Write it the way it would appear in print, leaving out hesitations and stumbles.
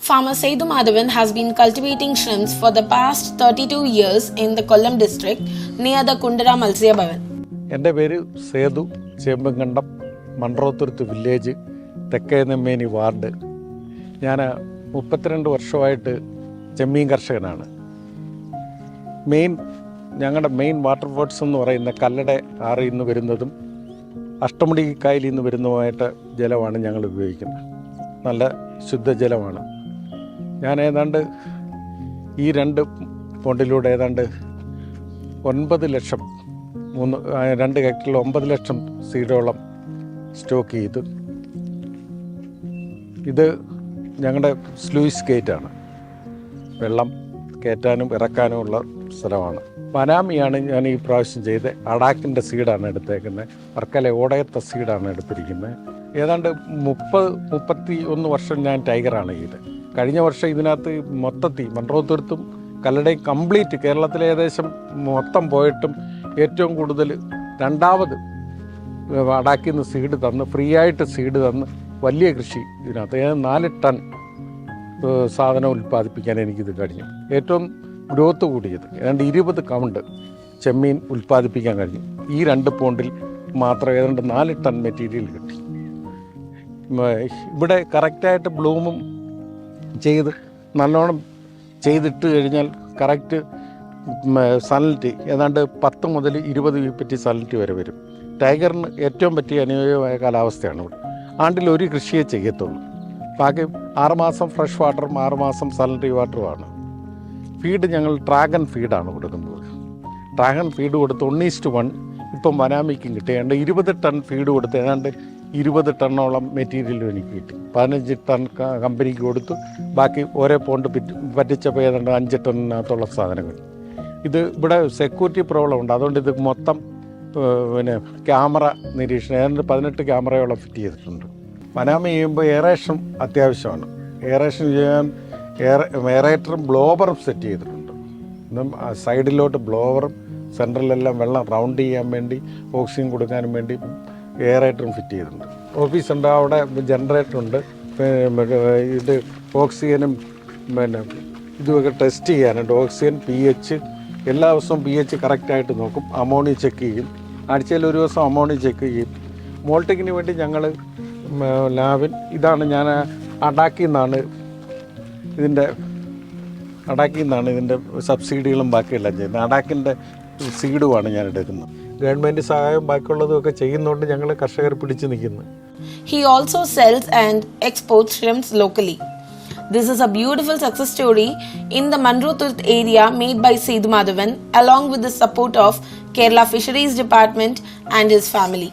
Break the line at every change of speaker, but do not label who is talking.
Farmer Sethu Madhavan has been cultivating shrimps for the past 32 years in the Kollam district near the Kundara Malsya Bhavan.
എൻ്റെ പേര് Sethu, ചേമ്പങ്കണ്ടം, Munroethuruthu village, തെക്കേനെമ്മേനി ward. ഞാൻ 32 വർഷമായിട്ട് ചെമ്മീൻ കർഷകനാണ്. ഞങ്ങളുടെ main water force എന്ന് പറയുന്ന കല്ലട ആറിൽ നിന്ന് വരുന്നതും അഷ്ടമുടി കായലിൽ നിന്ന് വരുന്നതുമായിട്ട് ജലമാണ് ഞങ്ങൾ ഉപയോഗിക്കുന്നത്. നല്ല ശുദ്ധജലമാണ്. ഞാൻ ഏതാണ്ട് ഈ 2 പോണ്ടിലൂടെ ഏതാണ്ട് 9 ലക്ഷം 2 ഹെക്ടറിൽ 9 ലക്ഷം സീഡോളം സ്റ്റോക്ക് ചെയ്തു. ഇത് ഞങ്ങളുടെ സ്ലൂയിസ് ഗേറ്റാണ്. വെള്ളം കയറ്റാനും ഇറക്കാനും ഉള്ള സ്ഥലമാണ്. പനാമിയാണ് ഞാൻ ഈ പ്രാവശ്യം ചെയ്ത്. അടാക്കിൻ്റെ സീഡാണ് എടുത്തേക്കുന്നത്. വർക്കല ഓടയത്തെ സീഡാണ് എടുത്തിരിക്കുന്നത്. ഏതാണ്ട് 30-31 വർഷം ഞാൻ ടൈഗറാണ് ചെയ്തത്. കഴിഞ്ഞ വർഷം ഇതിനകത്ത് മൊത്തത്തിൽ മൺറോത്തുരുത്തും കല്ലടയും കംപ്ലീറ്റ് കേരളത്തിലെ ഏകദേശം മൊത്തം പോയിട്ടും ഏറ്റവും കൂടുതൽ രണ്ടാമത് അടാക്കിൽ നിന്ന് സീഡ് തന്ന്, ഫ്രീ ആയിട്ട് സീഡ് തന്ന് വലിയ കൃഷി ഇതിനകത്ത് 4 ടൺ സാധനം ഉൽപ്പാദിപ്പിക്കാൻ എനിക്കിത് കഴിഞ്ഞു. ഏറ്റവും ഗ്രോത്ത് കൂടിയത് ഏതാണ്ട് 20 കൗണ്ട് ചെമ്മീൻ ഉൽപ്പാദിപ്പിക്കാൻ കഴിഞ്ഞു. ഈ 2 പോണ്ടിൽ മാത്രം ഏതാണ്ട് 4 ടൺ മെറ്റീരിയൽ കിട്ടി. ഇവിടെ കറക്റ്റായിട്ട് ബ്ലൂമും ചെയ്ത് നല്ലോണം ചെയ്തിട്ട് കഴിഞ്ഞാൽ കറക്റ്റ് സൺലിറ്റി ഏതാണ്ട് 10 മുതൽ 20 വീപ്പറ്റി സൺലിറ്റി വരെ വരും. ടൈഗറിന് ഏറ്റവും പറ്റിയ അനുയോജ്യമായ കാലാവസ്ഥയാണ് ഇവിടെ. ആണ്ടിൽ ഒരു കൃഷിയെ ചെയ്യത്തുള്ളൂ. ബാക്കി 6 മാസം ഫ്രഷ് വാട്ടറും 6 മാസം സൺലിറ്റി വാട്ടറുമാണ്. ഫീഡ് ഞങ്ങൾ ഡ്രാഗൺ ഫീഡാണ് കൊടുക്കുന്നത്. ഡ്രാഗൺ ഫീഡ് കൊടുത്ത് 1:1 ഇപ്പം വനാമിക്കും കിട്ടി. ഏതാണ്ട് 20 ടൺ ഫീഡ് കൊടുത്ത് ഏതാണ്ട് 20 ടണ്ണോളം മെറ്റീരിയലും എനിക്ക് കിട്ടി. 15 ടൺ കമ്പനിക്ക് കൊടുത്തു. ബാക്കി ഓരോ പോണ്ട് പറ്റിച്ചപ്പോൾ ഏതാണ്ട് 5 ടണ്ണിനകത്തുള്ള സാധനങ്ങൾ. ഇത് ഇവിടെ സെക്യൂരിറ്റി പ്രോബ്ലം ഉണ്ട്. അതുകൊണ്ട് ഇത് മൊത്തം ക്യാമറ നിരീക്ഷണം ഏതാണ്ട് 18 ക്യാമറയോളം ഫിറ്റ് ചെയ്തിട്ടുണ്ട്. പനാമ ചെയ്യുമ്പോൾ എയറേഷൻ അത്യാവശ്യമാണ്. എയറേഷൻ ചെയ്യാൻ എയറേറ്ററും ബ്ലോവറും സെറ്റ് ചെയ്തിട്ടുണ്ട്. സൈഡിലോട്ട് ബ്ലോവറും സെൻട്രലിലെല്ലാം വെള്ളം റൗണ്ട് ചെയ്യാൻ വേണ്ടി ഓക്സിജൻ കൊടുക്കാനും വേണ്ടി എയറേറ്ററും ഫിറ്റ് ചെയ്തിട്ടുണ്ട്. ഓഫീസുണ്ട്, അവിടെ ജനറേറ്ററുണ്ട്. ഇത് ഓക്സിജനും ഇതുമൊക്കെ ടെസ്റ്റ് ചെയ്യാനുണ്ട്. ഓക്സിജൻ, pH എല്ലാ ദിവസവും pH കറക്റ്റായിട്ട് നോക്കും. അമോണിയ ചെക്ക് ചെയ്യും. ആഴ്ചയിൽ ഒരു ദിവസം അമോണിയ ചെക്ക് ചെയ്യും. മോൾട്ടിങ്ങിന് വേണ്ടി ഞങ്ങൾ ലാബിൻ ഇതാണ് ഞാൻ അടാക്കിൽ നിന്നാണ് ഇതിൻ്റെ സബ്സിഡികളും ബാക്കിയെല്ലാം ചെയ്യുന്നത്. അടാക്കിൻ്റെ സീഡുമാണ് ഞാൻ എടുക്കുന്നത്. ഗവൺമെൻറ് സഹായം ബാക്കിയുള്ളതുമൊക്കെ ചെയ്യുന്നതുകൊണ്ട് ഞങ്ങൾ കർഷകർ പിടിച്ചു നിൽക്കുന്നു.
He also sells and exports shrimps locally. This is a beautiful success story in the Manrothurth area made by Sethu Madhavan along with the support of Kerala Fisheries Department and his family.